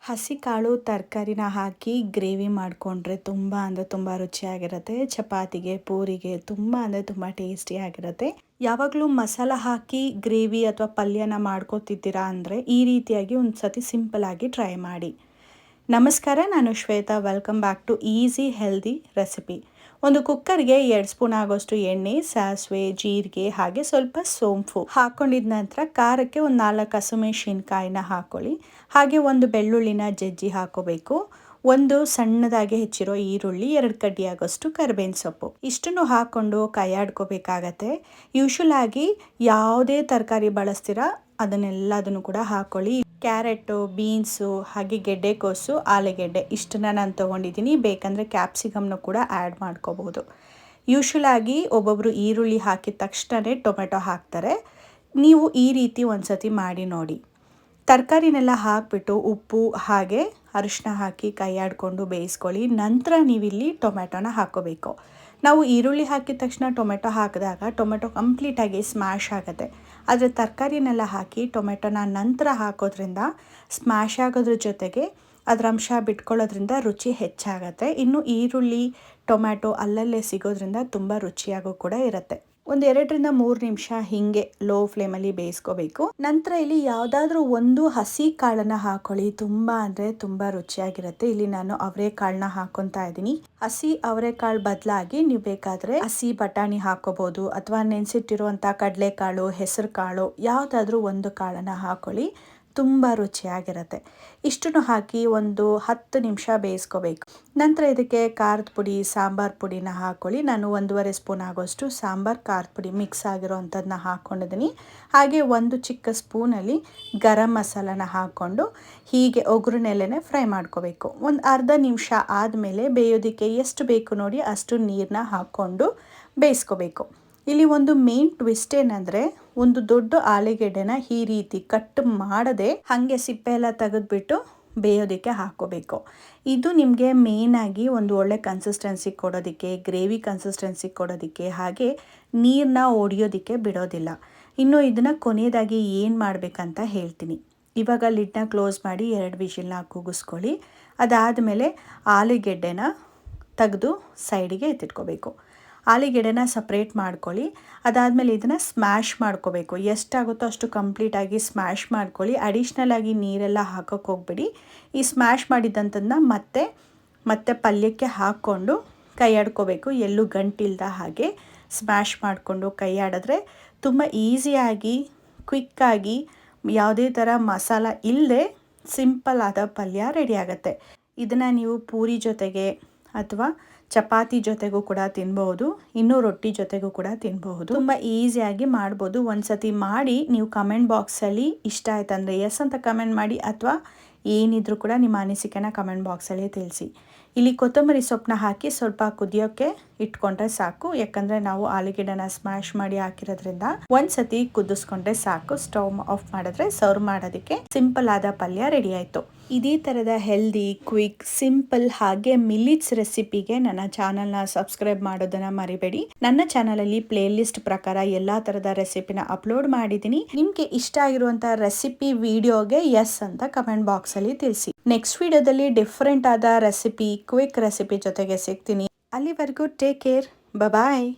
ಹಸಿ ಕಾಳು ತರಕಾರಿನ ಹಾಕಿ ಗ್ರೇವಿ ಮಾಡಿಕೊಂಡ್ರೆ ತುಂಬ ರುಚಿಯಾಗಿರುತ್ತೆ. ಚಪಾತಿಗೆ, ಪೂರಿಗೆ ತುಂಬ ಟೇಸ್ಟಿಯಾಗಿರುತ್ತೆ. ಯಾವಾಗಲೂ ಮಸಾಲ ಹಾಕಿ ಗ್ರೇವಿ ಅಥವಾ ಪಲ್ಯನ ಮಾಡ್ಕೋತಿದ್ದೀರಾ ಅಂದರೆ ಈ ರೀತಿಯಾಗಿ ಒಂದು ಸತಿ ಸಿಂಪಲ್ಲಾಗಿ ಟ್ರೈ ಮಾಡಿ. ನಮಸ್ಕಾರ, ನಾನು Shweta. Welcome back to easy healthy recipe. ಒಂದು ಕುಕ್ಕರ್ಗೆ 2 ಸ್ಪೂನ್ ಆಗೋಷ್ಟು ಎಣ್ಣೆ, ಸಾಸಿವೆ, ಜೀರಿಗೆ ಹಾಗೆ ಸ್ವಲ್ಪ ಸೋಂಪು ಹಾಕೊಂಡಿದ ನಂತರ ಖಾರಕ್ಕೆ ಒಂದು 4 ಹಸಿಮೆಣಸಿನಕಾಯಿನ ಹಾಕೊಳ್ಳಿ. ಹಾಗೆ ಒಂದು ಬೆಳ್ಳುಳ್ಳಿನ ಜಜ್ಜಿ ಹಾಕೋಬೇಕು. ಒಂದು ಸಣ್ಣದಾಗಿ ಹೆಚ್ಚಿರೋ ಈರುಳ್ಳಿ, 2 ಕಡ್ಡಿ ಆಗೋಷ್ಟು ಕರಿಬೇವಿನ ಸೊಪ್ಪು, ಇಷ್ಟನ್ನು ಹಾಕೊಂಡು ಕೈಯಾಡ್ಕೋಬೇಕಾಗತ್ತೆ. ಯೂಶುವಲ್ ಆಗಿ ಯಾವುದೇ ತರಕಾರಿ ಬಳಸ್ತೀರಾ ಅದನ್ನು ಕೂಡ ಹಾಕೊಳ್ಳಿ. ಕ್ಯಾರೆಟು, ಬೀನ್ಸು ಹಾಗೆ ಗೆಡ್ಡೆಕೋಸು, ಆಲೂಗೆಡ್ಡೆ ಇಷ್ಟನ್ನ ನಾನು ತೊಗೊಂಡಿದ್ದೀನಿ. ಬೇಕಂದರೆ ಕ್ಯಾಪ್ಸಿಕಮ್ನು ಕೂಡ ಆ್ಯಡ್ ಮಾಡ್ಕೋಬಹುದು. ಯೂಶುವಲ್ ಆಗಿ ಒಬ್ಬೊಬ್ಬರು ಈರುಳ್ಳಿ ಹಾಕಿದ ತಕ್ಷಣವೇ ಟೊಮೆಟೊ ಹಾಕ್ತಾರೆ. ನೀವು ಈ ರೀತಿ ಒಂದ್ಸತಿ ಮಾಡಿ ನೋಡಿ. ತರಕಾರಿನೆಲ್ಲ ಹಾಕಿಬಿಟ್ಟು ಉಪ್ಪು ಹಾಗೆ ಅರಿಶಿನ ಹಾಕಿ ಕೈಯಾಡಿಕೊಂಡು ಬೇಯಿಸ್ಕೊಳ್ಳಿ. ನಂತರ ನೀವಿಲ್ಲಿ ಟೊಮೆಟೊನ ಹಾಕೋಬೇಕು. ನಾವು ಈರುಳ್ಳಿ ಹಾಕಿದ ತಕ್ಷಣ ಟೊಮೆಟೊ ಹಾಕಿದಾಗ ಟೊಮೆಟೊ ಕಂಪ್ಲೀಟಾಗಿ ಸ್ಮ್ಯಾಶ್ ಆಗುತ್ತೆ. ಆದರೆ ತರಕಾರಿನೆಲ್ಲ ಹಾಕಿ ಟೊಮೆಟೊನ ನಂತರ ಹಾಕೋದ್ರಿಂದ ಸ್ಮ್ಯಾಶ್ ಆಗೋದ್ರ ಜೊತೆಗೆ ಅದರ ಅಂಶ ಬಿಟ್ಕೊಳ್ಳೋದ್ರಿಂದ ರುಚಿ ಹೆಚ್ಚಾಗತ್ತೆ. ಇನ್ನು ಈರುಳ್ಳಿ, ಟೊಮೆಟೊ ಅಲ್ಲಲ್ಲೇ ಸಿಗೋದ್ರಿಂದ ತುಂಬ ರುಚಿಯಾಗೂ ಕೂಡ ಇರುತ್ತೆ. ಒಂದು 2 ರಿಂದ 3 ನಿಮಿಷ ಹೀಗೆ ಲೋ ಫ್ಲೇಮಲ್ಲಿ ಬೇಯಿಸ್ಕೋಬೇಕು. ನಂತರ ಇಲ್ಲಿ ಯಾವುದಾದ್ರೂ ಒಂದು ಹಸಿ ಕಾಳನ್ನ ಹಾಕೊಳ್ಳಿ. ತುಂಬ ರುಚಿಯಾಗಿರುತ್ತೆ. ಇಲ್ಲಿ ನಾನು ಅವರೆಕಾಳನ್ನ ಹಾಕೊತಾ ಇದ್ದೀನಿ. ಹಸಿ ಅವರೆಕಾಳು ಬದಲಾಗಿ ನೀವು ಬೇಕಾದರೆ ಹಸಿ ಬಟಾಣಿ ಹಾಕೋಬಹುದು, ಅಥವಾ ನೆನೆಸಿಟ್ಟಿರುವಂಥ ಕಡಲೆಕಾಳು, ಹೆಸರು ಕಾಳು ಯಾವುದಾದ್ರೂ ಒಂದು ಕಾಳನ್ನು ಹಾಕೊಳ್ಳಿ. ತುಂಬ ರುಚಿಯಾಗಿರುತ್ತೆ. ಇಷ್ಟನ್ನು ಹಾಕಿ ಒಂದು 10 ನಿಮಿಷ ಬೇಯಿಸ್ಕೋಬೇಕು. ನಂತರ ಇದಕ್ಕೆ ಖಾರದ ಪುಡಿ, ಸಾಂಬಾರು ಪುಡಿನ ಹಾಕೊಳ್ಳಿ. ನಾನು 1.5 ಸ್ಪೂನ್ ಆಗೋಷ್ಟು ಸಾಂಬಾರು ಖಾರದ ಪುಡಿ ಮಿಕ್ಸ್ ಆಗಿರೋವಂಥದ್ದನ್ನ ಹಾಕ್ಕೊಂಡಿದ್ದೀನಿ. ಹಾಗೆ ಒಂದು ಚಿಕ್ಕ ಸ್ಪೂನಲ್ಲಿ ಗರಂ ಮಸಾಲನ ಹಾಕ್ಕೊಂಡು ಹೀಗೆ ಒಗ್ಗರಣೆಲ್ಲೇ ಫ್ರೈ ಮಾಡ್ಕೋಬೇಕು. ಒಂದು ಅರ್ಧ ನಿಮಿಷ ಆದಮೇಲೆ ಬೇಯೋದಕ್ಕೆ ಎಷ್ಟು ಬೇಕು ನೋಡಿ ಅಷ್ಟು ನೀರನ್ನ ಹಾಕ್ಕೊಂಡು ಬೇಯಿಸ್ಕೋಬೇಕು. ಇಲ್ಲಿ ಒಂದು ಮೇನ್ ಟ್ವಿಸ್ಟ್ ಏನಂದರೆ, ಒಂದು ದೊಡ್ಡ ಆಲೂಗೆಡ್ಡೆನ ಈ ರೀತಿ ಕಟ್ ಮಾಡದೆ ಹಾಗೆ ಸಿಪ್ಪೆ ಎಲ್ಲ ತೆಗೆದುಬಿಟ್ಟು ಬೇಯೋದಕ್ಕೆ ಹಾಕೋಬೇಕು. ಇದು ನಿಮಗೆ ಮೇಯ್ನಾಗಿ ಒಂದು ಒಳ್ಳೆ ಕನ್ಸಿಸ್ಟೆನ್ಸಿ ಕೊಡೋದಕ್ಕೆ, ಗ್ರೇವಿ ಕನ್ಸಿಸ್ಟೆನ್ಸಿ ಕೊಡೋದಕ್ಕೆ, ಹಾಗೆ ನೀರನ್ನ ಒಡೆಯೋದಕ್ಕೆ ಬಿಡೋದಿಲ್ಲ. ಇನ್ನು ಇದನ್ನು ಕೊನೆಯದಾಗಿ ಏನು ಮಾಡಬೇಕಂತ ಹೇಳ್ತೀನಿ. ಇವಾಗ ಲಿಡ್ನ ಕ್ಲೋಸ್ ಮಾಡಿ 2 ವಿಷಿಲ್ನ ಕೂಗಿಸ್ಕೊಳ್ಳಿ. ಅದಾದಮೇಲೆ ಆಲೂಗೆಡ್ಡೆನ ತೆಗೆದು ಸೈಡಿಗೆ ಎತ್ತಿಟ್ಕೋಬೇಕು. ಆಲೂಗೆಡ್ಡೆನ ಸಪ್ರೇಟ್ ಮಾಡ್ಕೊಳ್ಳಿ. ಅದಾದಮೇಲೆ ಇದನ್ನು ಸ್ಮ್ಯಾಶ್ ಮಾಡ್ಕೋಬೇಕು. ಎಷ್ಟಾಗುತ್ತೋ ಅಷ್ಟು ಕಂಪ್ಲೀಟಾಗಿ ಸ್ಮ್ಯಾಶ್ ಮಾಡ್ಕೊಳ್ಳಿ. ಅಡಿಷ್ನಲ್ ಆಗಿ ನೀರೆಲ್ಲ ಹಾಕೋಕ್ಕೆ ಹೋಗ್ಬೇಡಿ. ಈ ಸ್ಮ್ಯಾಶ್ ಮಾಡಿದಂಥದ್ದನ್ನ ಮತ್ತೆ ಪಲ್ಯಕ್ಕೆ ಹಾಕ್ಕೊಂಡು ಕೈಯಾಡ್ಕೋಬೇಕು. ಎಲ್ಲೂ ಗಂಟಿಲ್ದ ಹಾಗೆ ಸ್ಮ್ಯಾಶ್ ಮಾಡಿಕೊಂಡು ಕೈಯಾಡಿದ್ರೆ ತುಂಬ ಈಸಿಯಾಗಿ, ಕ್ವಿಕ್ಕಾಗಿ, ಯಾವುದೇ ಥರ ಮಸಾಲ ಇಲ್ಲದೆ ಸಿಂಪಲ್ ಆದ ಪಲ್ಯ ರೆಡಿ ಆಗುತ್ತೆ. ಇದನ್ನು ನೀವು ಪೂರಿ ಜೊತೆಗೆ ಅಥವಾ ಚಪಾತಿ ಜೊತೆಗೂ ಕೂಡ ತಿನ್ಬಹುದು, ಇನ್ನೂ ರೊಟ್ಟಿ ಜೊತೆಗೂ ಕೂಡ ತಿನ್ಬಹುದು. ತುಂಬ ಈಸಿಯಾಗಿ ಮಾಡ್ಬೋದು. ಒಂದ್ಸತಿ ಮಾಡಿ ನೀವು ಕಮೆಂಟ್ ಬಾಕ್ಸಲ್ಲಿ ಇಷ್ಟ ಆಯ್ತಂದರೆ ಎಸ್ ಅಂತ ಕಮೆಂಟ್ ಮಾಡಿ, ಅಥವಾ ಏನಿದ್ರು ಕೂಡ ನಿಮ್ಮ ಅನಿಸಿಕೆನ ಕಮೆಂಟ್ ಬಾಕ್ಸಲ್ಲಿ ತಿಳಿಸಿ. ಇಲ್ಲಿ ಕೊತ್ತಂಬರಿ ಸೊಪ್ಪನ್ನ ಹಾಕಿ ಸ್ವಲ್ಪ ಕುದಿಯೋಕ್ಕೆ ಇಟ್ಕೊಂಡ್ರೆ ಸಾಕು. ಯಾಕಂದರೆ ನಾವು ಆಲೂಗೆಡ್ಡೆನ ಸ್ಮ್ಯಾಶ್ ಮಾಡಿ ಹಾಕಿರೋದ್ರಿಂದ ಒಂದ್ಸತಿ ಕುದಿಸ್ಕೊಂಡ್ರೆ ಸಾಕು. ಸ್ಟವ್ ಆಫ್ ಮಾಡಿದ್ರೆ ಸರ್ವ್ ಮಾಡೋದಕ್ಕೆ ಸಿಂಪಲ್ ಆದ ಪಲ್ಯ ರೆಡಿ ಆಯಿತು. ಇದೇ ಥರದ ಹೆಲ್ದಿ, ಕ್ವಿಕ್, ಸಿಂಪಲ್ ಹಾಗೆ ಮಿಲ್ಲಿಟ್ಸ್ ರೆಸಿಪಿಗೆ ನನ್ನ ಚಾನಲ್ನ ಸಬ್ಸ್ಕ್ರೈಬ್ ಮಾಡೋದನ್ನ ಮರಿಬೇಡಿ. ನನ್ನ ಚಾನಲಲ್ಲಿ ಪ್ಲೇ ಲಿಸ್ಟ್ ಪ್ರಕಾರ ಎಲ್ಲ ಥರದ ರೆಸಿಪಿನ ಅಪ್ಲೋಡ್ ಮಾಡಿದ್ದೀನಿ. ನಿಮಗೆ ಇಷ್ಟ ಆಗಿರುವಂಥ ರೆಸಿಪಿ ವಿಡಿಯೋಗೆ ಎಸ್ ಅಂತ ಕಮೆಂಟ್ ಬಾಕ್ಸಲ್ಲಿ ತಿಳಿಸಿ. ನೆಕ್ಸ್ಟ್ ವಿಡಿಯೋದಲ್ಲಿ ಡಿಫ್ರೆಂಟ್ ಆದ ರೆಸಿಪಿ, ಕ್ವಿಕ್ ರೆಸಿಪಿ ಜೊತೆಗೆ ಸಿಗ್ತೀನಿ. ಅಲ್ಲಿವರೆಗೂ ಟೇಕ್ ಕೇರ್, ಬಾಯ್.